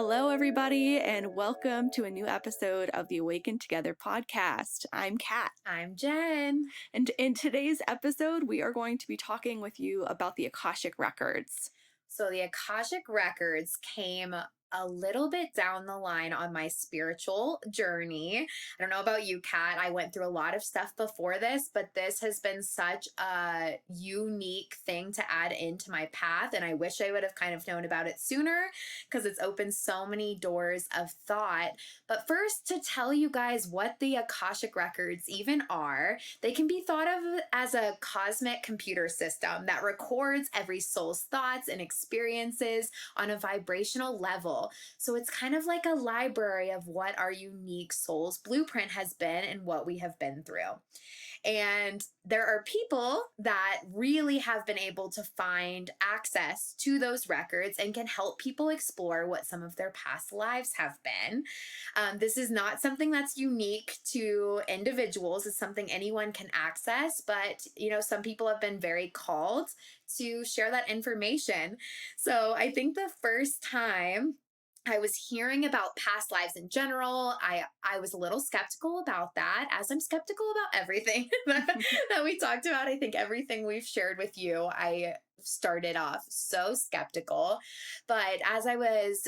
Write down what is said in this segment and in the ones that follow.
Hello, everybody, and welcome to a new episode of the Awaken Together podcast. I'm Kat, I'm Jen. and in today's episode, we are going to be talking with you about the Akashic Records. So the Akashic Records came a little bit down the line on my spiritual journey. I don't know about you, Kat. I went through a lot of stuff before this, but this has been such a unique thing to add into my path. And I wish I would have kind of known about it sooner because it's opened so many doors of thought. But first, to tell you guys what the Akashic Records even are, they can be thought of as a cosmic computer system that records every soul's thoughts and experiences on a vibrational level. So it's kind of like a library of what our unique soul's blueprint has been and what we have been through. And there are people that really have been able to find access to those records and can help people explore what some of their past lives have been. This is not something that's unique to individuals. It's something anyone can access, but some people have been very called to share that information. So I think the first time I was hearing about past lives in general, I was a little skeptical about that, as I'm skeptical about everything that we talked about. I think everything we've shared with you, I started off so skeptical. But as I was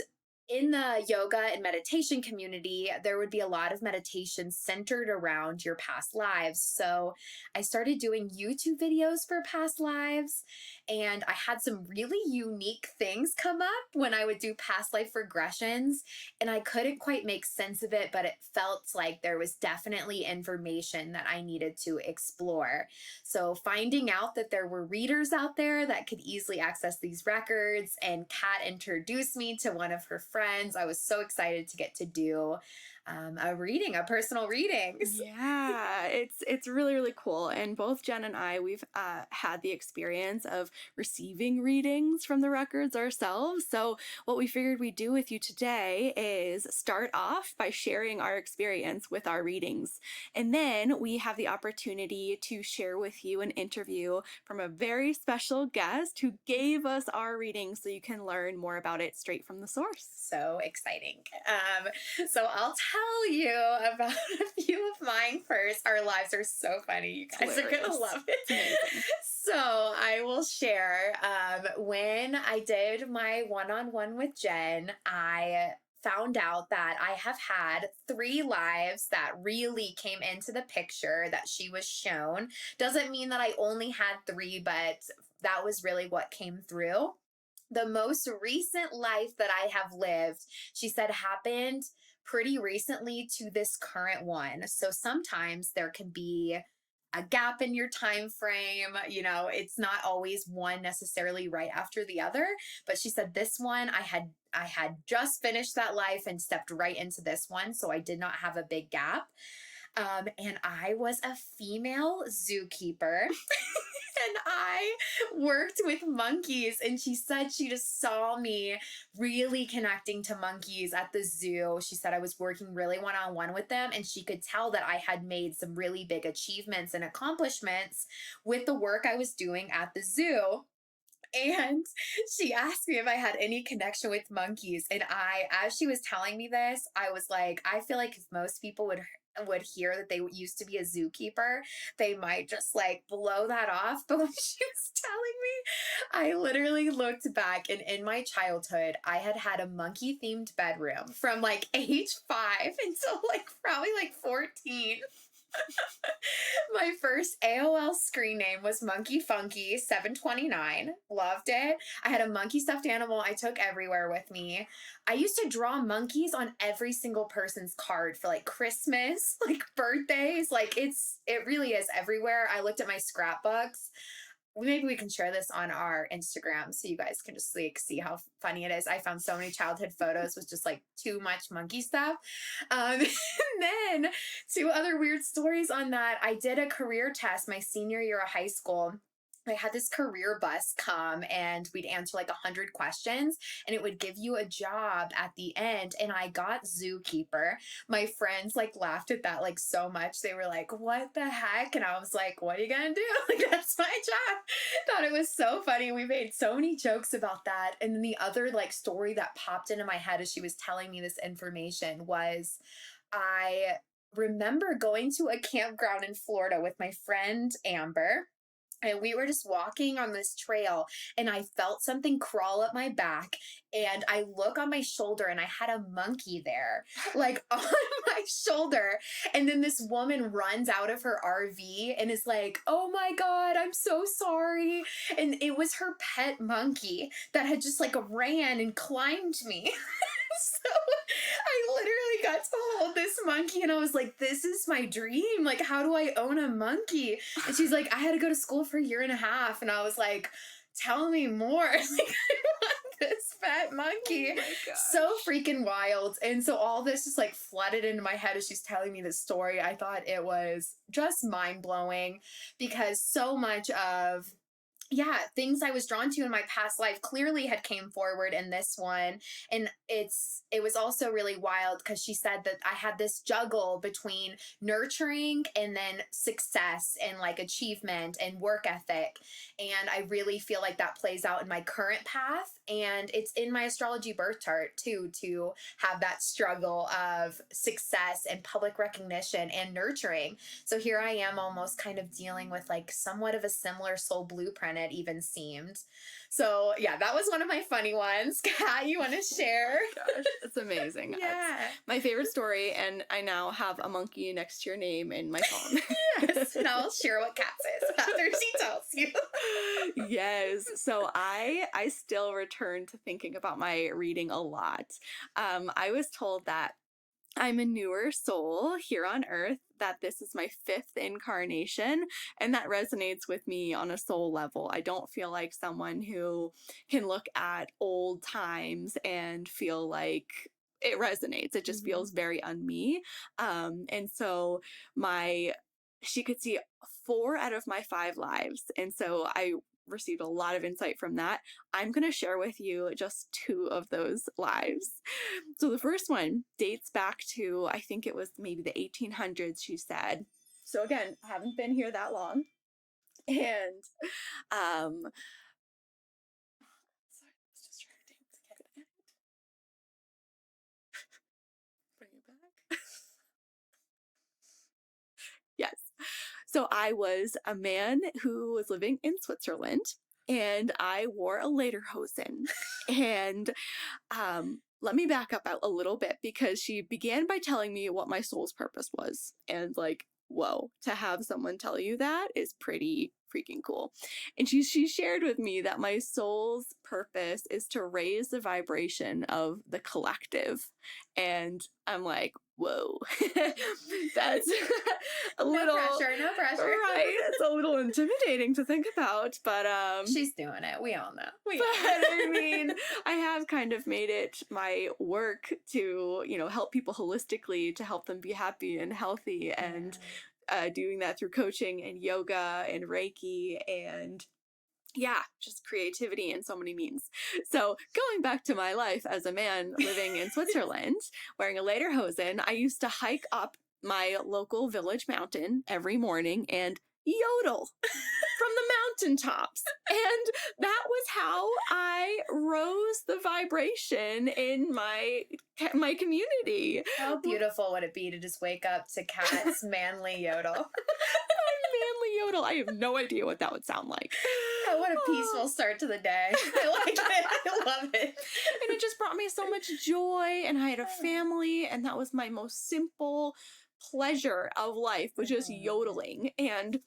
in the yoga and meditation community, there would be a lot of meditation centered around your past lives. So I started doing YouTube videos for past lives, and I had some really unique things come up when I would do past life regressions, and I couldn't quite make sense of it, but it felt like there was definitely information that I needed to explore. So finding out that there were readers out there that could easily access these records, and Kat introduced me to one of her friends. I was so excited to get to do a personal reading. Yeah, it's really, really cool. And both Jen and I, we've had the experience of receiving readings from the records ourselves. So what we figured we'd do with you today is start off by sharing our experience with our readings. And then we have the opportunity to share with you an interview from a very special guest who gave us our reading so you can learn more about it straight from the source. So exciting. So I'll tell you about a few of mine first. Our lives are so funny. You guys are going to love it. So I will share, when I did my one-on-one with Jen, I found out that I have had 3 lives that really came into the picture that she was shown. Doesn't mean that I only had 3, but that was really what came through. The most recent life that I have lived, she said, happened pretty recently to this current one. So sometimes there can be a gap in your time frame. It's not always one necessarily right after the other. But she said this one, I had just finished that life and stepped right into this one. So I did not have a big gap. And I was a female zookeeper. And I worked with monkeys, and she said she just saw me really connecting to monkeys at the zoo. She said I was working really one-on-one with them, and she could tell that I had made some really big achievements and accomplishments with the work I was doing at the zoo. And she asked me if I had any connection with monkeys. And as she was telling me this, I was like, I feel like if most people would hear that they used to be a zookeeper, they might just like blow that off. But when she was telling me, I literally looked back, and in my childhood, I had a monkey themed bedroom from like age 5 until like probably like 14. My first AOL screen name was Monkey Funky 729. Loved it. I had a monkey stuffed animal I took everywhere with me. I used to draw monkeys on every single person's card for like Christmas, like birthdays. Like it really is everywhere. I looked at my scrapbooks. Maybe we can share this on our Instagram so you guys can just like see how funny it is. I found so many childhood photos with just like too much monkey stuff. And then 2 other weird stories on that. I did a career test my senior year of high school. I had this career bus come and we'd answer like 100 questions and it would give you a job at the end. And I got zookeeper. My friends like laughed at that like so much. They were like, what the heck? And I was like, what are you going to do? Like, that's my job. Thought it was so funny. We made so many jokes about that. And then the other like story that popped into my head as she was telling me this information was I remember going to a campground in Florida with my friend Amber, and we were just walking on this trail and I felt something crawl up my back and I look on my shoulder and I had a monkey there, like on my shoulder. And then this woman runs out of her RV and is like, oh my God, I'm so sorry. And it was her pet monkey that had just like ran and climbed me. So I literally got to hold this monkey and I was like, this is my dream. Like, how do I own a monkey? And she's like, I had to go to school for a year and a half. And I was like, tell me more. Like, I want this pet monkey. Oh my gosh. So freaking wild. And so all this just like flooded into my head as she's telling me this story. I thought it was just mind blowing because so much of things I was drawn to in my past life clearly had came forward in this one. And it was also really wild because she said that I had this juggle between nurturing and then success and like achievement and work ethic. And I really feel like that plays out in my current path. And it's in my astrology birth chart too, to have that struggle of success and public recognition and nurturing. So here I am almost kind of dealing with like somewhat of a similar soul blueprint it even seemed. So yeah, that was one of my funny ones. Kat, you want to share? Gosh, it's amazing. Yeah. It's my favorite story, and I now have a monkey next to your name in my phone. Yes, and I'll share what Kat says after she tells you. Yes. So I still return to thinking about my reading a lot. I was told that I'm a newer soul here on earth, that this is my fifth incarnation, and that resonates with me on a soul level. I don't feel like someone who can look at old times and feel like it resonates. It just feels very unme. And so my she could see 4 out of my 5 lives. And so I received a lot of insight from that. I'm going to share with you just 2 of those lives. So the first one dates back to, I think it was maybe the 1800s, she said. So again, I haven't been here that long. And um sorry, it's distracting. Bring it back. Yes. So I was a man who was living in Switzerland, and I wore a lederhosen. And let me back up a little bit, because she began by telling me what my soul's purpose was. And like, whoa, to have someone tell you that is pretty freaking cool. And she shared with me that my soul's purpose is to raise the vibration of the collective. And I'm like, whoa, that's a little No pressure. right. It's a little intimidating to think about, but She's doing it. We all know. I mean, I have kind of made it my work to, help people holistically, to help them be happy and healthy, and doing that through coaching and yoga and Reiki and just creativity in so many means. So going back to my life as a man living in Switzerland, wearing a lederhosen, I used to hike up my local village mountain every morning and yodel from the mountaintops. And that was how I rose the vibration in my community. How beautiful would it be to just wake up to Kat's manly yodel? Manly yodel. I have no idea what that would sound like. Oh, what a peaceful start to the day. I like it. I love it. And it just brought me so much joy, and I had a family, and that was my most simple pleasure of life, was just yodeling. And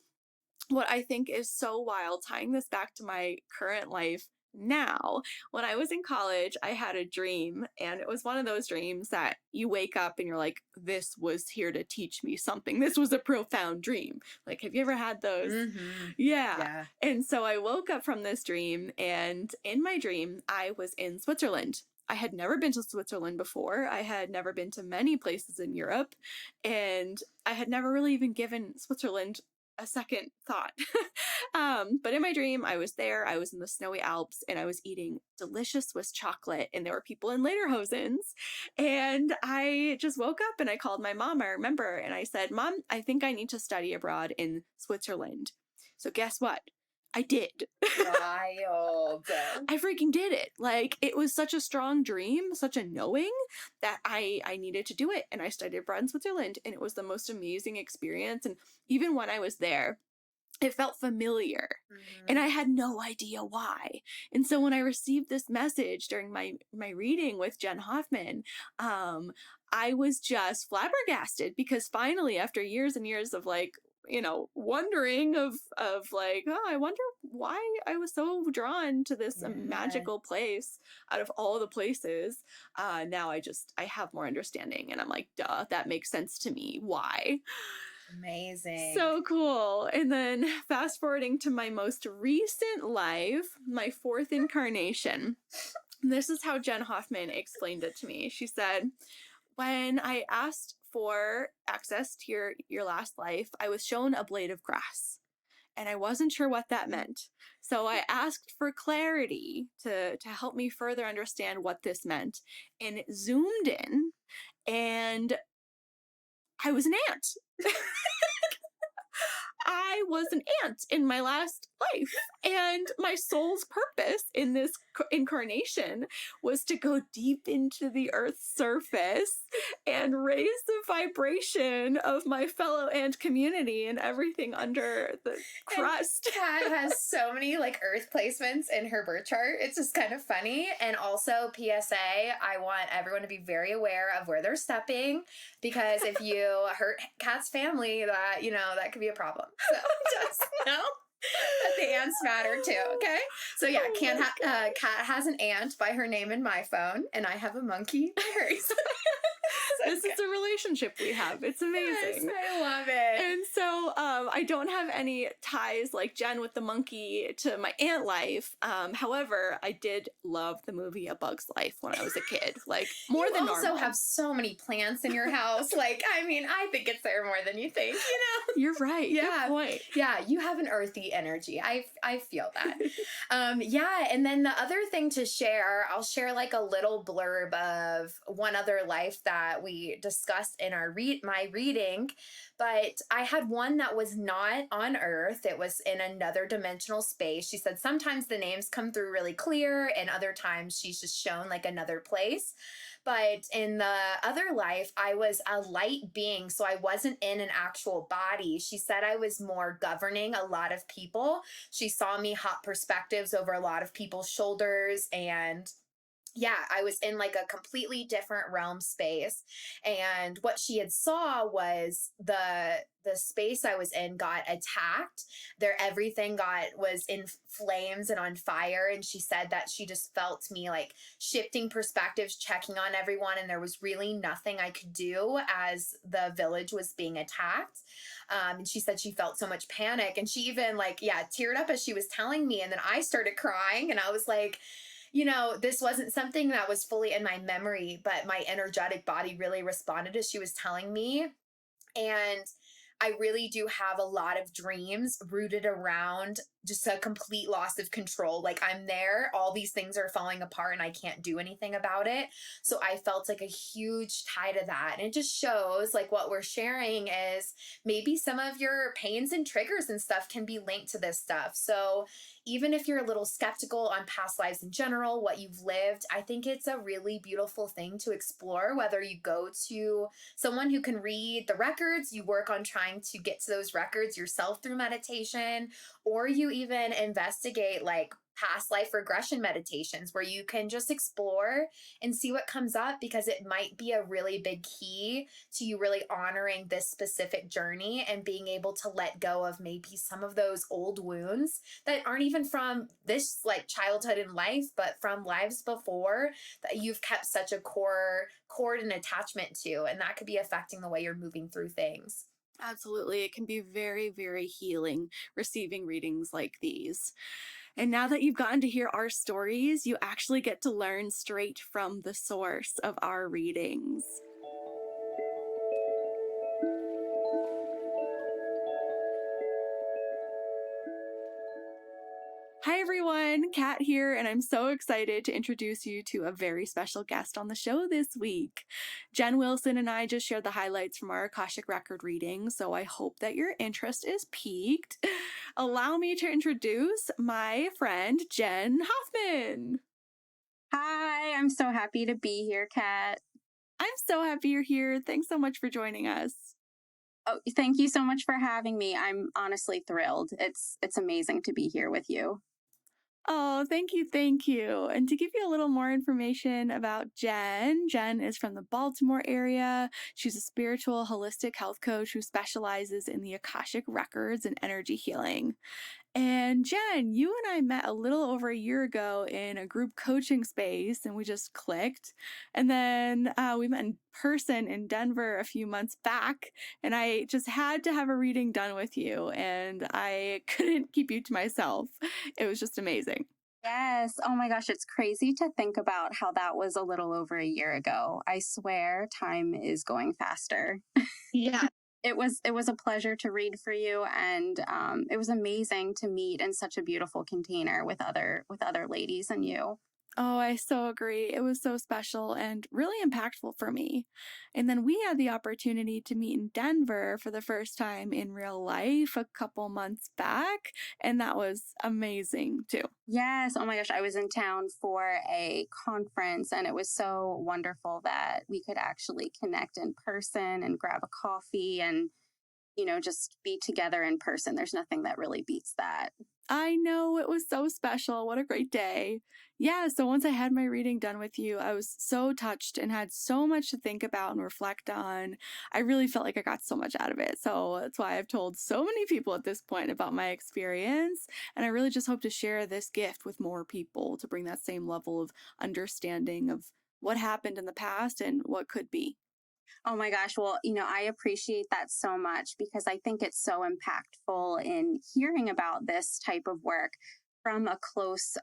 what I think is so wild, tying this back to my current life now, when I was in college, I had a dream, and it was one of those dreams that you wake up and you're like, this was here to teach me something. This was a profound dream. Like, have you ever had those? Mm-hmm. Yeah. And so I woke up from this dream, and in my dream, I was in Switzerland. I had never been to Switzerland before. I had never been to many places in Europe, and I had never really even given Switzerland a second thought. But in my dream, I was there, I was in the snowy Alps, and I was eating delicious Swiss chocolate, and there were people in lederhosens. And I just woke up and I called my mom, I remember, and I said, Mom, I think I need to study abroad in Switzerland. So guess what? I did. Wild. I freaking did it. Like, it was such a strong dream, such a knowing that I needed to do it. And I studied abroad in Switzerland, and it was the most amazing experience. And even when I was there, it felt familiar, and I had no idea why. And so when I received this message during my reading with Jen Hoffman, I was just flabbergasted, because finally, after years and years of, like, wondering of like, oh, I wonder why I was so drawn to this Yeah. magical place out of all the places. Now I have more understanding, and I'm like, duh, that makes sense to me. Why? Amazing. So cool. And then fast forwarding to my most recent life, my fourth incarnation. This is how Jen Hoffman explained it to me. She said, when I asked for access to your last life, I was shown a blade of grass, and I wasn't sure what that meant. So I asked for clarity to help me further understand what this meant, and it zoomed in, and I was an ant. I was an ant in my last life. And my soul's purpose in this incarnation was to go deep into the earth's surface and raise the vibration of my fellow ant community and everything under the And crust. Kat has so many like earth placements in her birth chart. It's just kind of funny. And also, PSA, I want everyone to be very aware of where they're stepping, because if you hurt Kat's family, that could be a problem. So just know that the ants matter too. Okay. So yeah, Kat has an ant by her name in my phone, and I have a monkey by hers. This is a relationship we have. It's amazing. Yes, I love it. And so I don't have any ties like Jen with the monkey to my ant life. However, I did love the movie A Bug's Life when I was a kid, like more than normal. You also have so many plants in your house. Like, I mean, I think it's there more than you think, You're right. Yeah. Good point. Yeah, you have an earthy energy. I feel that. Yeah, and then the other thing to share, I'll share like a little blurb of one other life that we discussed in my reading, but I had one that was not on Earth. It was in another dimensional space. She said sometimes the names come through really clear, and other times she's just shown like another place. But in the other life, I was a light being, so I wasn't in an actual body. She said I was more governing a lot of people. She saw me hop perspectives over a lot of people's shoulders, and yeah, I was in like a completely different realm space. And what she had saw was the space I was in got attacked. Everything was in flames and on fire. And she said that she just felt me like shifting perspectives, checking on everyone, and there was really nothing I could do as the village was being attacked. And she said she felt so much panic, and she even teared up as she was telling me. And then I started crying, and I was like, this wasn't something that was fully in my memory, but my energetic body really responded as she was telling me. And I really do have a lot of dreams rooted around just a complete loss of control. Like, I'm there, all these things are falling apart, and I can't do anything about it. So I felt like a huge tie to that. And it just shows like what we're sharing is maybe some of your pains and triggers and stuff can be linked to this stuff. So even if you're a little skeptical on past lives in general, what you've lived, I think it's a really beautiful thing to explore, whether you go to someone who can read the records, you work on trying to get to those records yourself through meditation, or you even investigate like past life regression meditations where you can just explore and see what comes up, because it might be a really big key to you really honoring this specific journey and being able to let go of maybe some of those old wounds that aren't even from this like childhood and life, but from lives before that you've kept such a cord and attachment to, and that could be affecting the way you're moving through things. Absolutely. It can be very, very healing receiving readings like these. And now that you've gotten to hear our stories, you actually get to learn straight from the source of our readings. Hi everyone, Kat here, and I'm so excited to introduce you to a very special guest on the show this week. Jen Wilson and I just shared the highlights from our Akashic Record reading, so I hope that your interest is piqued. Allow me to introduce my friend, Jen Hoffman. Hi, I'm so happy to be here, Kat. I'm so happy you're here. Thanks so much for joining us. Oh, thank you so much for having me. I'm honestly thrilled. It's amazing to be here with you. Oh, thank you, thank you. And to give you a little more information about Jen, Jen is from the Baltimore area. She's a spiritual holistic health coach who specializes in the Akashic Records and energy healing. And Jen, you and I met a little over a year ago in a group coaching space and we just clicked. And then we met in person in Denver a few months back. And I just had to have a reading done with you. And I couldn't keep you to myself. It was just amazing. Yes. Oh my gosh, it's crazy to think about how that was a little over a year ago. I swear time is going faster. Yeah. It was a pleasure to read for you, and it was amazing to meet in such a beautiful container with other ladies and you. Oh, I so agree. It was so special and really impactful for me. And then we had the opportunity to meet in Denver for the first time in real life a couple months back, and that was amazing too. Yes. Oh my gosh, I was in town for a conference, and it was so wonderful that we could actually connect in person and grab a coffee and just be together in person. There's nothing that really beats that. I know it was so special. What a great day. Yeah, so once I had my reading done with you, I was so touched and had so much to think about and reflect on. I really felt like I got so much out of it. So that's why I've told so many people at this point about my experience. And I really just hope to share this gift with more people to bring that same level of understanding of what happened in the past and what could be. Oh my gosh. Well, I appreciate that so much because I think it's so impactful in hearing about this type of work from a close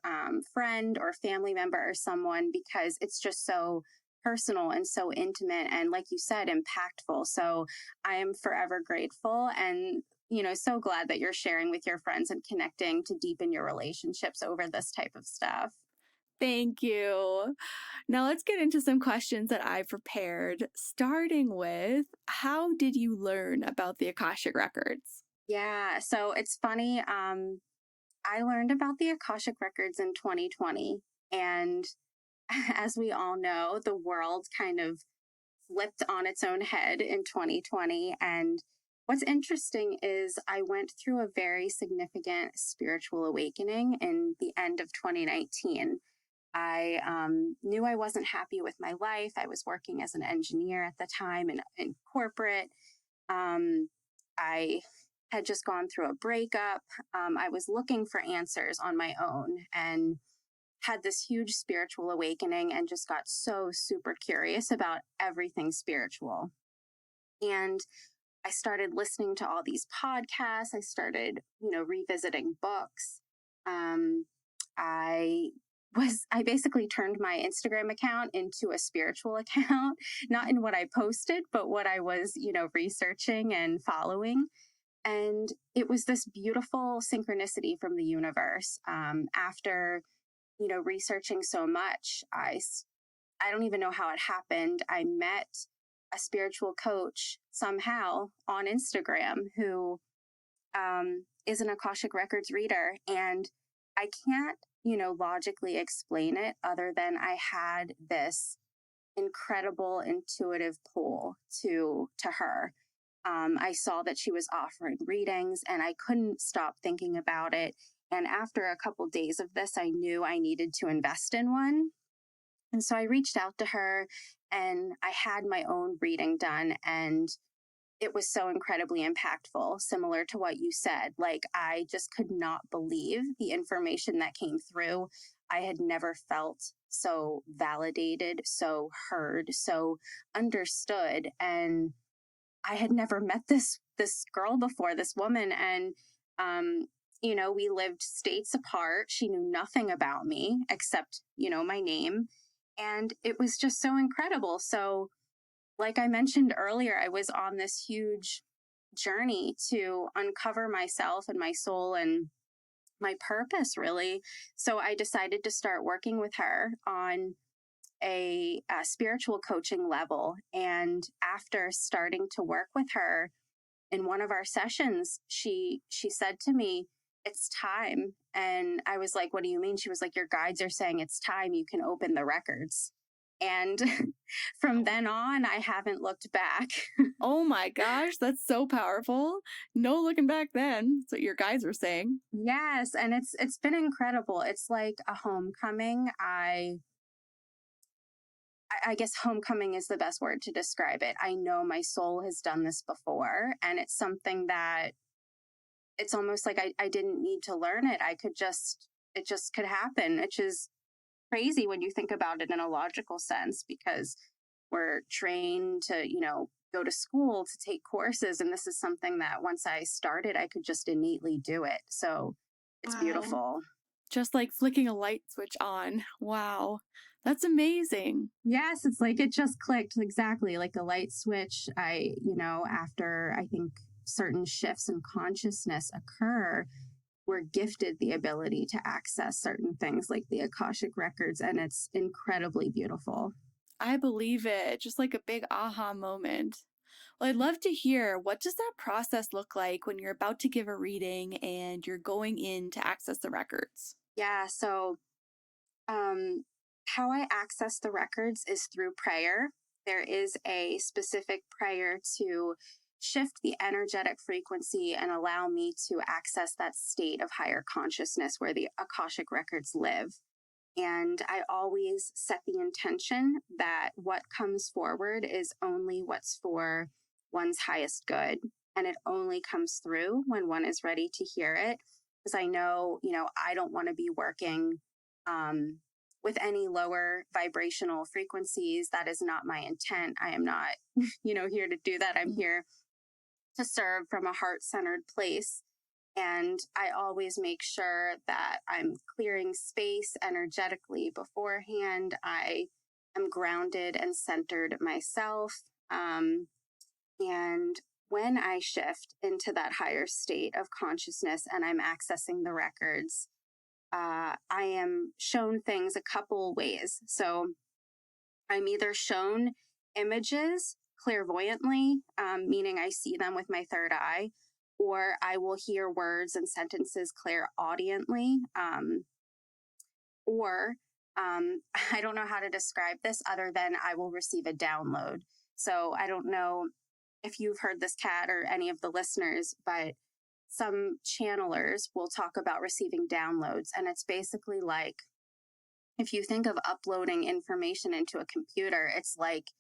friend or family member or someone, because it's just so personal and so intimate and, like you said, impactful. So I am forever grateful and, so glad that you're sharing with your friends and connecting to deepen your relationships over this type of stuff. Thank you. Now let's get into some questions that I prepared, starting with how did you learn about the Akashic Records? Yeah. So it's funny. I learned about the Akashic Records in 2020. And as we all know, the world kind of flipped on its own head in 2020. And what's interesting is I went through a very significant spiritual awakening in the end of 2019. I knew I wasn't happy with my life. I was working as an engineer at the time in corporate. Um, I had just gone through a breakup. I was looking for answers on my own and had this huge spiritual awakening and just got so super curious about everything spiritual. And I started listening to all these podcasts. I started, revisiting books. Um, I basically turned my Instagram account into a spiritual account, not in what I posted, but what I was, researching and following. And it was this beautiful synchronicity from the universe. After, researching so much, I don't even know how it happened. I met a spiritual coach somehow on Instagram who is an Akashic Records reader. And I can't, logically explain it other than I had this incredible intuitive pull to her. I saw that she was offering readings and I couldn't stop thinking about it. And after a couple days of this, I knew I needed to invest in one. And so I reached out to her and I had my own reading done. And it was so incredibly impactful, similar to what you said. Like, I just could not believe the information that came through. I had never felt so validated, so heard, so understood. And I had never met this girl before, this woman. And we lived states apart. She knew nothing about me except, my name. And it was just so incredible. So, like I mentioned earlier, I was on this huge journey to uncover myself and my soul and my purpose, really. So I decided to start working with her on a spiritual coaching level. And after starting to work with her in one of our sessions, she said to me, "It's time." And I was like, "What do you mean?" She was like, "Your guides are saying it's time. You can open the records." And from then on, I haven't looked back. Oh my gosh, that's so powerful. No looking back then. That's what your guides were saying. Yes, and it's been incredible. It's like a homecoming. I guess homecoming is the best word to describe it. I know my soul has done this before, and it's something that it's almost like I didn't need to learn it. It just could happen, which is crazy when you think about it in a logical sense, because we're trained to, go to school to take courses. And this is something that once I started, I could just innately do it. So it's Wow. beautiful. Just like flicking a light switch on. Wow. That's amazing. Yes, it's like it just clicked exactly like a light switch. After I think certain shifts in consciousness occur, we're gifted the ability to access certain things like the Akashic Records, and it's incredibly beautiful. I believe it. Just like a big aha moment. Well, I'd love to hear, what does that process look like when you're about to give a reading and you're going in to access the records? Yeah, so um, how I access the records is through prayer. There is a specific prayer to shift the energetic frequency and allow me to access that state of higher consciousness where the Akashic Records live. And I always set the intention that what comes forward is only what's for one's highest good. And it only comes through when one is ready to hear it. Because I know, I don't want to be working um, with any lower vibrational frequencies. That is not my intent. I am not, here to do that. I'm here to serve from a heart centered place. And I always make sure that I'm clearing space energetically beforehand. I am grounded and centered myself. And when I shift into that higher state of consciousness and I'm accessing the records, I am shown things a couple ways. So I'm either shown images clairvoyantly, meaning I see them with my third eye, or I will hear words and sentences clairaudiently, or I don't know how to describe this other than I will receive a download. So I don't know if you've heard this, Kat, or any of the listeners, but some channelers will talk about receiving downloads. And it's basically like, if you think of uploading information into a computer, it's like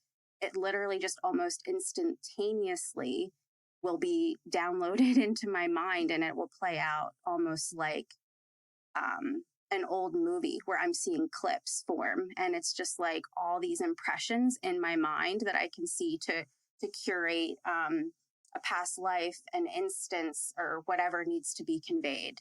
it literally just almost instantaneously will be downloaded into my mind, and it will play out almost like an old movie where I'm seeing clips form. And it's just like all these impressions in my mind that I can see to curate a past life, an instance, or whatever needs to be conveyed.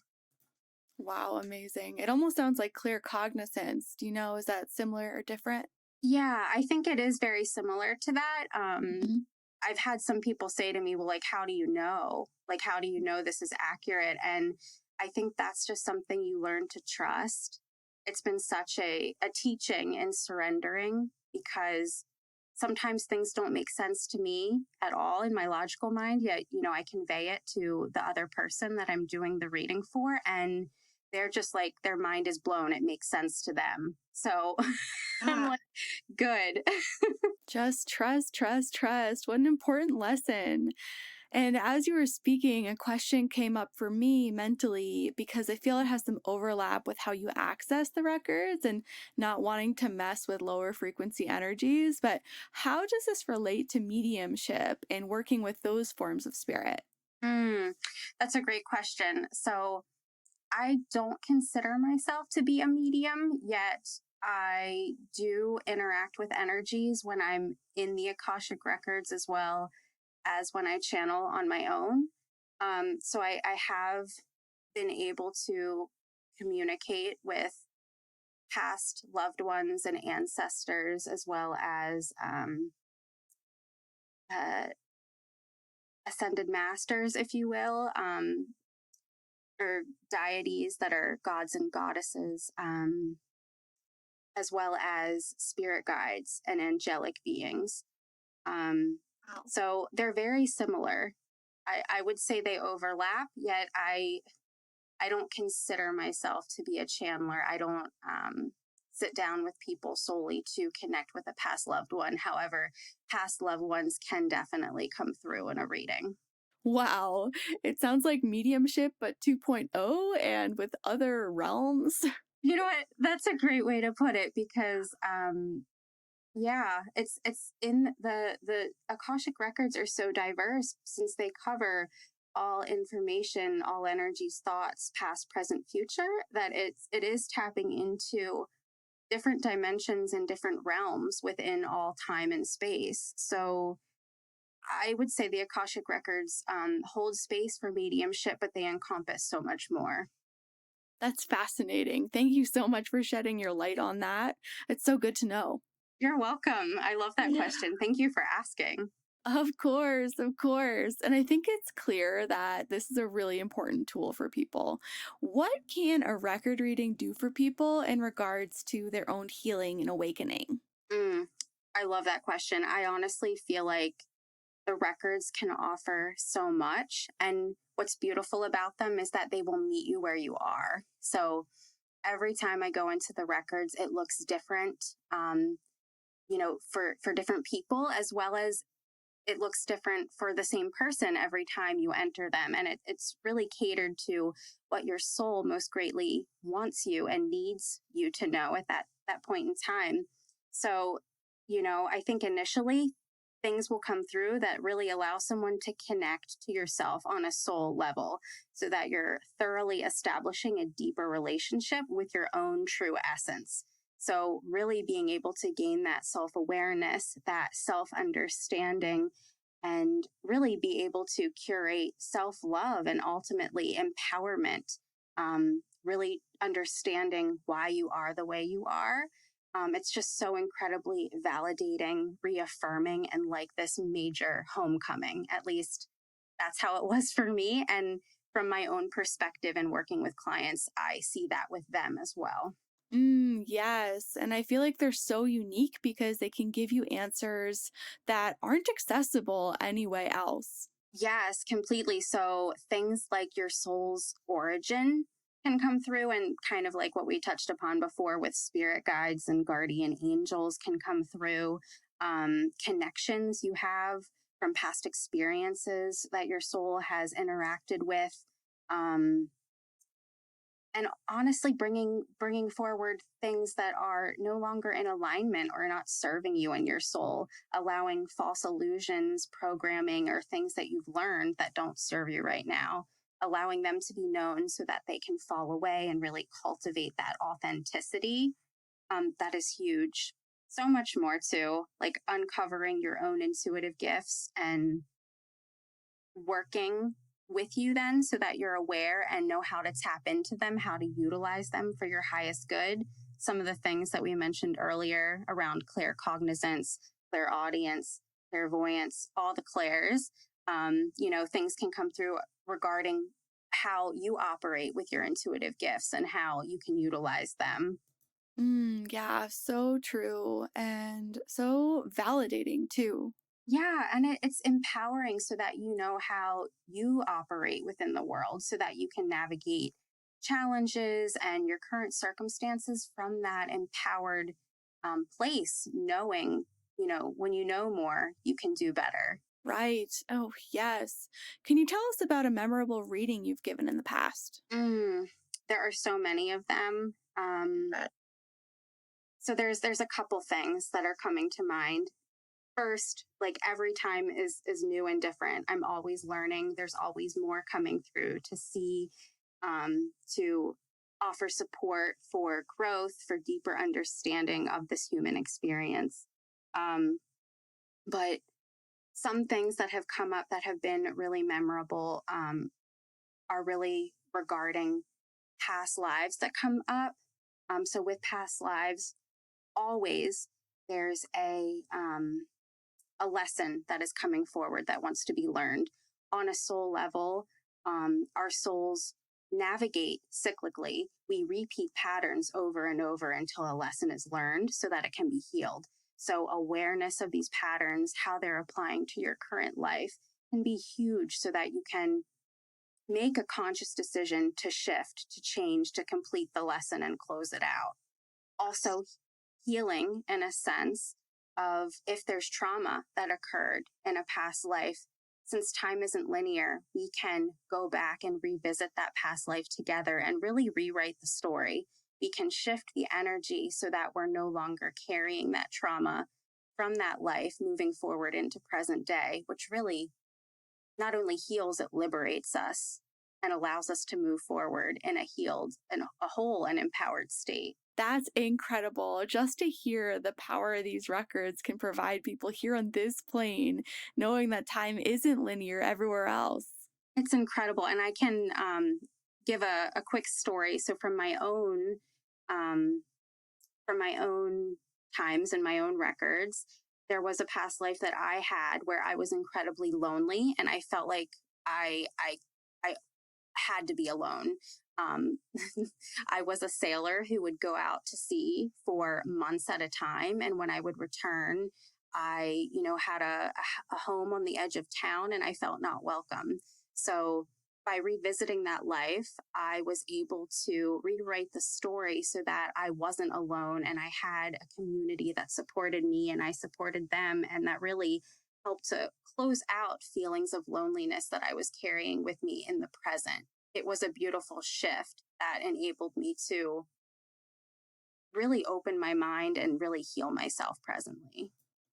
Wow, amazing. It almost sounds like clear cognizance. Do you know, is that similar or different? Yeah, I think it is very similar to that. Mm-hmm. I've had some people say to me, well, like, how do you know? Like, how do you know this is accurate? And I think that's just something you learn to trust. It's been such a teaching in surrendering, because sometimes things don't make sense to me at all in my logical mind, yet, I convey it to the other person that I'm doing the reading for. And they're just like, their mind is blown. It makes sense to them. So I'm like, good. Just trust, trust, trust. What an important lesson. And as you were speaking, a question came up for me mentally because I feel it has some overlap with how you access the records and not wanting to mess with lower frequency energies. But how does this relate to mediumship and working with those forms of spirit? That's a great question. So I don't consider myself to be a medium, yet I do interact with energies when I'm in the Akashic Records, as well as when I channel on my own. So I have been able to communicate with past loved ones and ancestors, as well as uh, ascended masters, if you will. or deities that are gods and goddesses, as well as spirit guides and angelic beings. Wow. So they're very similar. I would say they overlap, yet I don't consider myself to be a channeler. I don't sit down with people solely to connect with a past loved one. However, past loved ones can definitely come through in a reading. Wow. It sounds like mediumship, but 2.0 and with other realms. You know what? That's a great way to put it because yeah, it's in the Akashic records are so diverse since they cover all information, all energies, thoughts, past, present, future, that it is tapping into different dimensions and different realms within all time and space. So I would say the Akashic records hold space for mediumship, but they encompass so much more. That's fascinating. Thank you so much for shedding your light on that. It's so good to know. You're welcome. I love that Yeah. question. Thank you for asking. Of course, of course. And I think it's clear that this is a really important tool for people. What can a record reading do for people in regards to their own healing and awakening? Mm, I love that question. I honestly feel like the records can offer so much. And what's beautiful about them is that they will meet you where you are. So every time I go into the records, it looks different, for different people, as well as it looks different for the same person every time you enter them. And it's really catered to what your soul most greatly wants you and needs you to know at that point in time. So, I think initially things will come through that really allow someone to connect to yourself on a soul level so that you're thoroughly establishing a deeper relationship with your own true essence. So, really being able to gain that self awareness, that self understanding, and really be able to curate self love and ultimately empowerment, really understanding why you are the way you are. It's just so incredibly validating, reaffirming, and like this major homecoming. At least that's how it was for me. And from my own perspective and working with clients, I see that with them as well. Yes. And I feel like they're so unique because they can give you answers that aren't accessible anyway else. Yes, completely. So things like your soul's origin can come through, and kind of like what we touched upon before with spirit guides and guardian angels can come through. Connections you have from past experiences that your soul has interacted with. Um, and honestly bringing forward things that are no longer in alignment or not serving you and your soul, allowing false illusions, programming, or things that you've learned that don't serve you right now, allowing them to be known so that they can fall away and really cultivate that authenticity. That is huge. So much more too, like uncovering your own intuitive gifts and working with you then so that you're aware and know how to tap into them, how to utilize them for your highest good. Some of the things that we mentioned earlier around claircognizance, clairaudience, clairvoyance, all the clairs, things can come through regarding how you operate with your intuitive gifts and how you can utilize them. Yeah, so true and so validating too. Yeah, and it's empowering so that you know how you operate within the world so that you can navigate challenges and your current circumstances from that empowered place, knowing, when you know more, you can do better. Right. Oh, yes. Can you tell us about a memorable reading you've given in the past? Mm, there are so many of them. So there's a couple things that are coming to mind. First, like every time is new and different. I'm always learning. There's always more coming through to see, to offer support for growth, for deeper understanding of this human experience. But some things that have come up that have been really memorable, are really regarding past lives that come up. So with past lives, always there's a lesson that is coming forward that wants to be learned on a soul level. Our souls navigate cyclically. We repeat patterns over and over until a lesson is learned so that it can be healed. So, awareness of these patterns, how they're applying to your current life, can be huge so that you can make a conscious decision to shift, to change, to complete the lesson and close it out. Also, healing in a sense of if there's trauma that occurred in a past life, since time isn't linear, we can go back and revisit that past life together and really rewrite the story. We can shift the energy so that we're no longer carrying that trauma from that life moving forward into present day, which really not only heals, it liberates us and allows us to move forward in a healed and a whole and empowered state. That's incredible. Just to hear the power these records can provide people here on this plane, knowing that time isn't linear everywhere else. It's incredible. And I can give a quick story. So um, from my own times and my own records, there was a past life that I had where I was incredibly lonely and I felt like I had to be alone. Um, I was a sailor who would go out to sea for months at a time. And when I would return, I, had a home on the edge of town and I felt not welcome. So by revisiting that life, I was able to rewrite the story so that I wasn't alone and I had a community that supported me and I supported them. And that really helped to close out feelings of loneliness that I was carrying with me in the present. It was a beautiful shift that enabled me to really open my mind and really heal myself presently.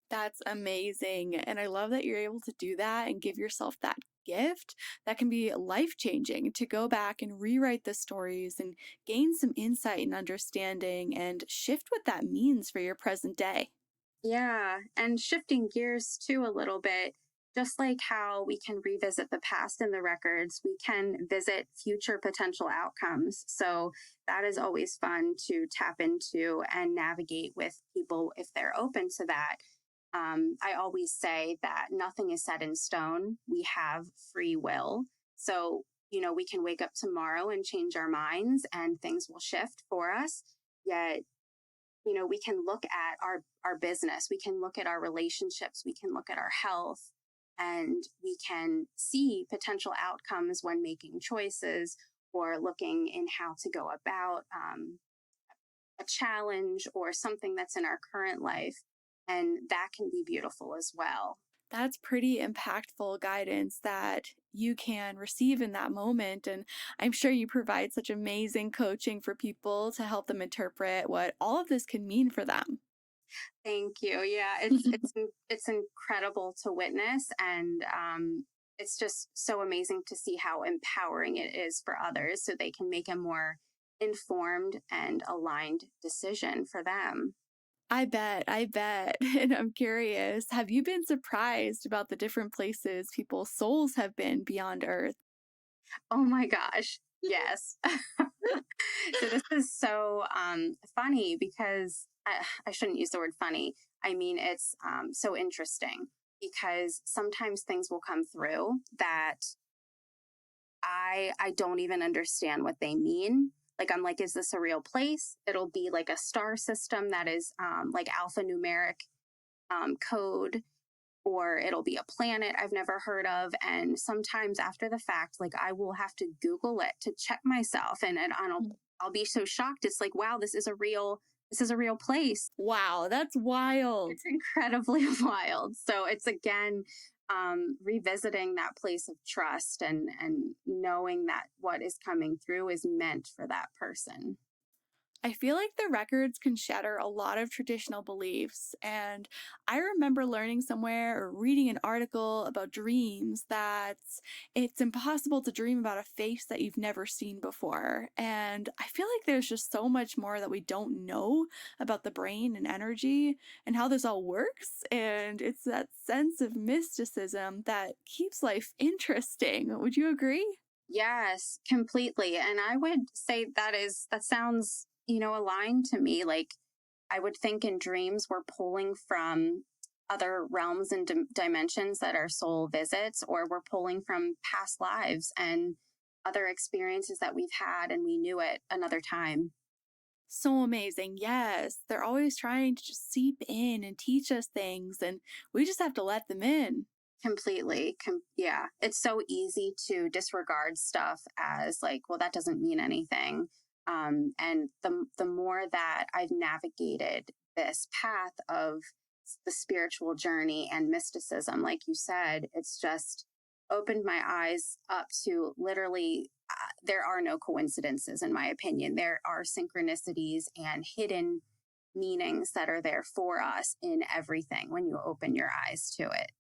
That's amazing. And I love that you're able to do that and give yourself that gift that can be life changing to go back and rewrite the stories and gain some insight and understanding and shift what that means for your present day. Yeah, and shifting gears too a little bit, just like how we can revisit the past in the records, we can visit future potential outcomes. So that is always fun to tap into and navigate with people if they're open to that. I always say that nothing is set in stone. We have free will. So, we can wake up tomorrow and change our minds and things will shift for us. Yet we can look at our business, we can look at our relationships, we can look at our health, and we can see potential outcomes when making choices or looking in how to go about a challenge or something that's in our current life. And that can be beautiful as well. That's pretty impactful guidance that you can receive in that moment. And I'm sure you provide such amazing coaching for people to help them interpret what all of this can mean for them. Thank you. Yeah, it's incredible to witness, and it's just so amazing to see how empowering it is for others, so they can make a more informed and aligned decision for them. I bet. And I'm curious, have you been surprised about the different places people's souls have been beyond Earth? Oh my gosh, yes. So this is so funny because I shouldn't use the word funny. I mean, it's so interesting because sometimes things will come through that I don't even understand what they mean. Like I'm like, is this a real place? It'll be like a star system that is like alphanumeric code, or it'll be a planet I've never heard of. And sometimes after the fact, like I will have to Google it to check myself, and I'll be so shocked. It's like, wow, this is a real place. Wow, that's wild. It's incredibly wild. So it's again revisiting that place of trust and knowing that what is coming through is meant for that person. I feel like the records can shatter a lot of traditional beliefs. And I remember learning somewhere or reading an article about dreams that it's impossible to dream about a face that you've never seen before. And I feel like there's just so much more that we don't know about the brain and energy and how this all works. And it's that sense of mysticism that keeps life interesting. Would you agree? Yes, completely. And I would say that sounds, aligned to me. Like I would think in dreams we're pulling from other realms and dimensions that our soul visits, or we're pulling from past lives. And other experiences that we've had and we knew it another time. So amazing. Yes. They're always trying to just seep in and teach us things, and we just have to let them in. Completely. Yeah. It's so easy to disregard stuff as like, well, that doesn't mean anything. And the more that I've navigated this path of the spiritual journey and mysticism, like you said, it's just opened my eyes up to literally, there are no coincidences, in my opinion. There are synchronicities and hidden meanings that are there for us in everything when you open your eyes to it.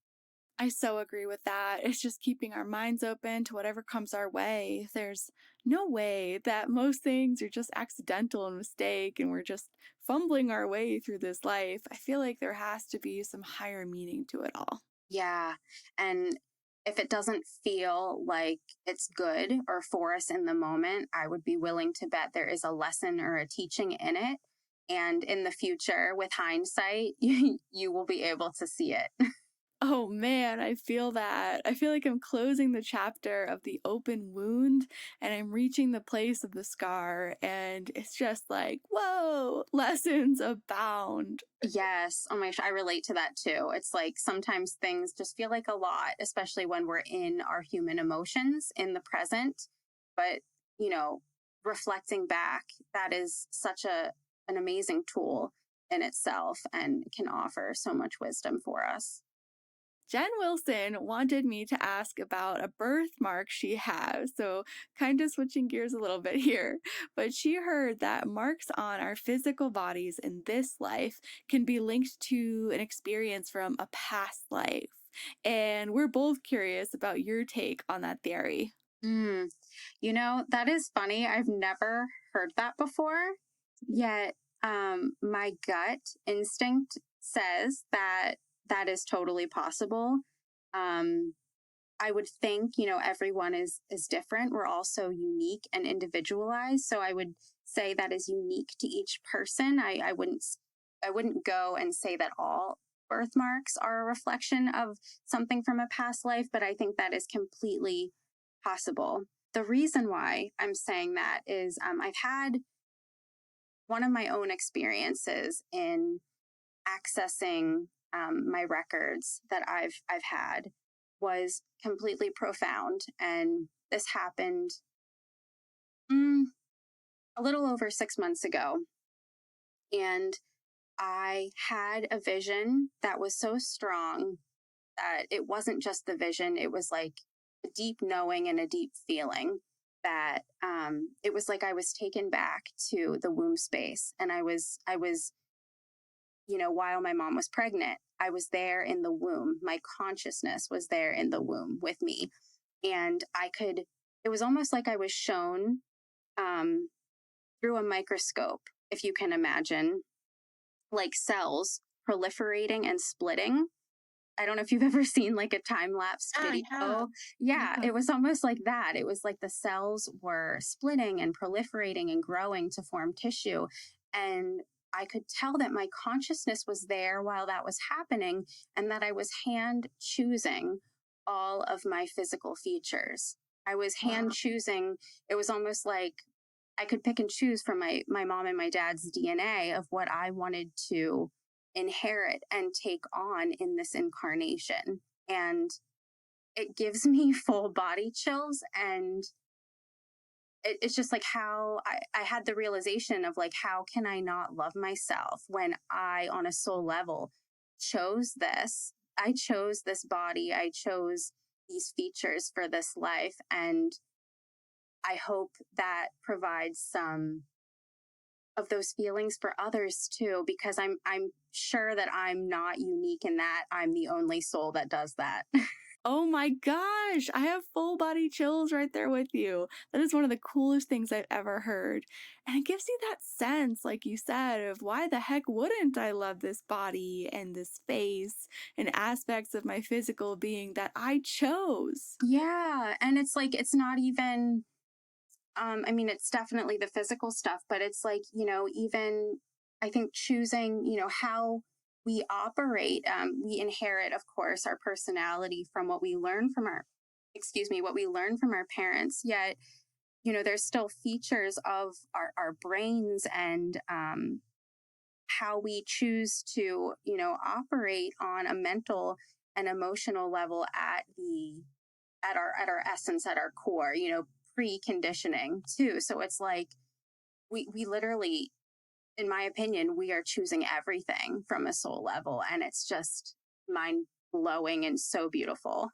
I so agree with that. It's just keeping our minds open to whatever comes our way. There's no way that most things are just accidental and mistake and we're just fumbling our way through this life. I feel like there has to be some higher meaning to it all. Yeah. And if it doesn't feel like it's good or for us in the moment, I would be willing to bet there is a lesson or a teaching in it. And in the future, with hindsight, you will be able to see it. Oh man, I feel that. I feel like I'm closing the chapter of the open wound and I'm reaching the place of the scar. And it's just like, whoa, lessons abound. Yes. Oh my gosh, I relate to that too. It's like sometimes things just feel like a lot, especially when we're in our human emotions in the present. But, you know, reflecting back, that is such an amazing tool in itself and can offer so much wisdom for us. Jen Wilson wanted me to ask about a birthmark she has, so kind of switching gears a little bit here. But she heard that marks on our physical bodies in this life can be linked to an experience from a past life. And we're both curious about your take on that theory. Mm. That is funny. I've never heard that before. Yet, my gut instinct says that that is totally possible. Um, I would think, everyone is different. We're all so unique and individualized. So I would say that is unique to each person. I wouldn't go and say that all birthmarks are a reflection of something from a past life, but I think that is completely possible. The reason why I'm saying that is I've had one of my own experiences in accessing my records that I've had was completely profound, and this happened mm, a little over 6 months ago, and I had a vision that was so strong that it wasn't just the vision; it was like a deep knowing and a deep feeling that it was like I was taken back to the womb space, and I was while my mom was pregnant, I was there in the womb. My consciousness was there in the womb with me. And it was almost like I was shown um, through a microscope, if you can imagine, like cells proliferating and splitting. I don't know if you've ever seen like a time lapse Oh, yeah. video. Yeah, Yeah. it was almost like that. It was like the cells were splitting and proliferating and growing to form tissue. And I could tell that my consciousness was there while that was happening and that I was hand choosing all of my physical features. I was hand Wow. choosing. It was almost like I could pick and choose from my mom and my dad's DNA of what I wanted to inherit and take on in this incarnation. And it gives me full body chills. And it's just like how I had the realization of like, how can I not love myself when I, on a soul level, chose this? I chose this body, I chose these features for this life. And I hope that provides some of those feelings for others too, because I'm sure that I'm not unique in that I'm the only soul that does that. Oh my gosh, I have full body chills right there with you. That is one of the coolest things I've ever heard. And it gives you that sense, like you said, of why the heck wouldn't I love this body and this face and aspects of my physical being that I chose? Yeah, and it's like it's not even I mean it's definitely the physical stuff, but it's like, even I think choosing, how we operate, we inherit of course our personality from what we learn from our excuse me, what we learn from our parents, yet, there's still features of our brains and how we choose to, operate on a mental and emotional level at our essence, at our core, preconditioning too. So it's like we literally, in my opinion, we are choosing everything from a soul level, and it's just mind blowing and so beautiful.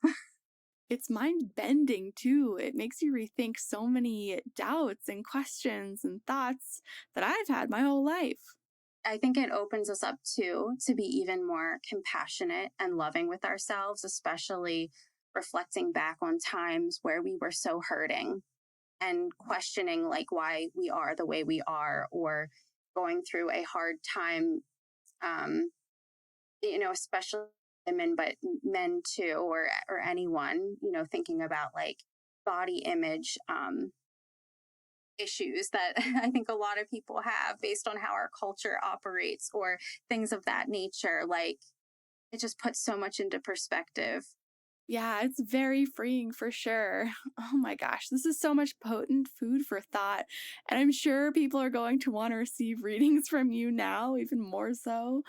It's mind bending too. It makes you rethink so many doubts and questions and thoughts that I've had my whole life. I think it opens us up to be even more compassionate and loving with ourselves, especially reflecting back on times where we were so hurting and questioning like why we are the way we are, or going through a hard time, um, especially women, but men too, or anyone, thinking about like body image issues that I think a lot of people have based on how our culture operates, or things of that nature. Like, it just puts so much into perspective. Yeah, it's very freeing for sure. Oh my gosh, this is so much potent food for thought. And I'm sure people are going to want to receive readings from you now, even more so.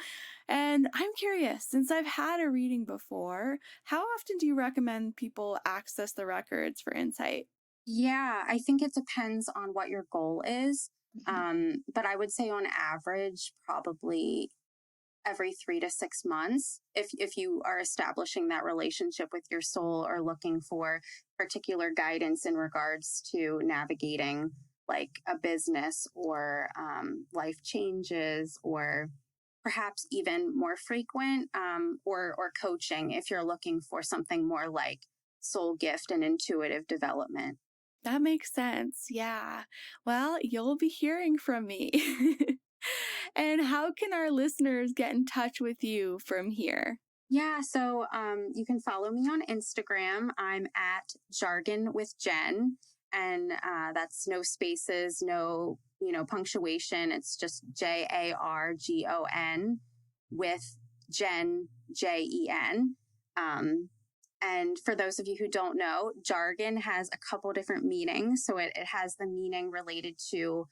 And I'm curious, since I've had a reading before, how often do you recommend people access the records for insight? Yeah, I think it depends on what your goal is. But I would say on average, probably every 3 to 6 months, if you are establishing that relationship with your soul, or looking for particular guidance in regards to navigating like a business, or life changes, or perhaps even more frequent, or coaching if you're looking for something more like soul gift and intuitive development. That makes sense. Yeah. Well, you'll be hearing from me. And how can our listeners get in touch with you from here? Yeah, so you can follow me on Instagram. I'm at Jargon with Jen, and that's no spaces, no punctuation. It's just JARGON with Jen, JEN. And for those of you who don't know, jargon has a couple different meanings. So it has the meaning related to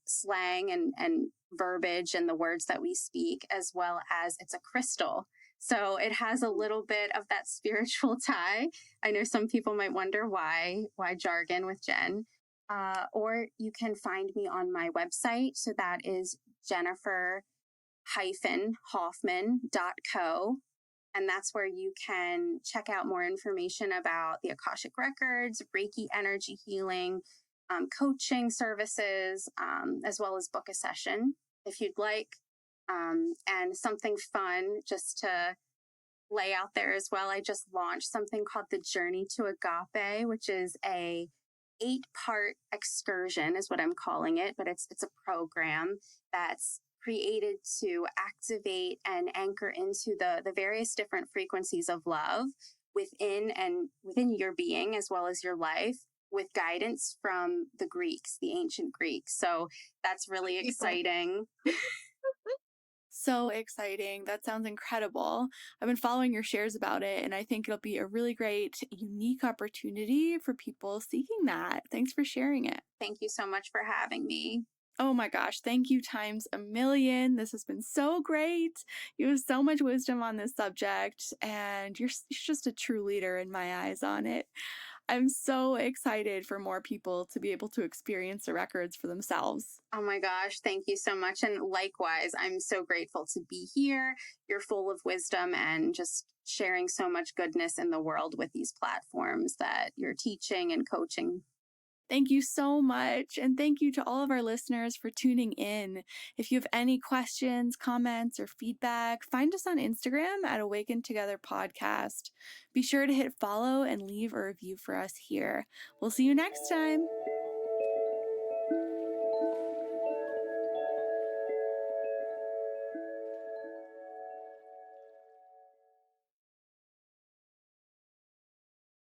slang and verbiage and the words that we speak, as well as it's a crystal. So it has a little bit of that spiritual tie. I know some people might wonder why jargon with Jen. Or you can find me on my website. So that is Jennifer-Hoffman.co, and that's where you can check out more information about the Akashic Records, Reiki energy healing, coaching services, as well as book a session if you'd like. And something fun just to lay out there as well. I just launched something called the Journey to Agape, which is a 8-part excursion is what I'm calling it, but it's a program that's created to activate and anchor into the various different frequencies of love within your being, as well as your life, with guidance from the Greeks, the ancient Greeks. So that's really exciting. So exciting. That sounds incredible. I've been following your shares about it, and I think it'll be a really great, unique opportunity for people seeking that. Thanks for sharing it. Thank you so much for having me. Oh my gosh, thank you times a million. This has been so great. You have so much wisdom on this subject, and you're just a true leader in my eyes on it. I'm so excited for more people to be able to experience the records for themselves. Oh my gosh, thank you so much. And likewise, I'm so grateful to be here. You're full of wisdom and just sharing so much goodness in the world with these platforms that you're teaching and coaching. Thank you so much. And thank you to all of our listeners for tuning in. If you have any questions, comments, or feedback, find us on Instagram at Awaken Together Podcast. Be sure to hit follow and leave a review for us here. We'll see you next time.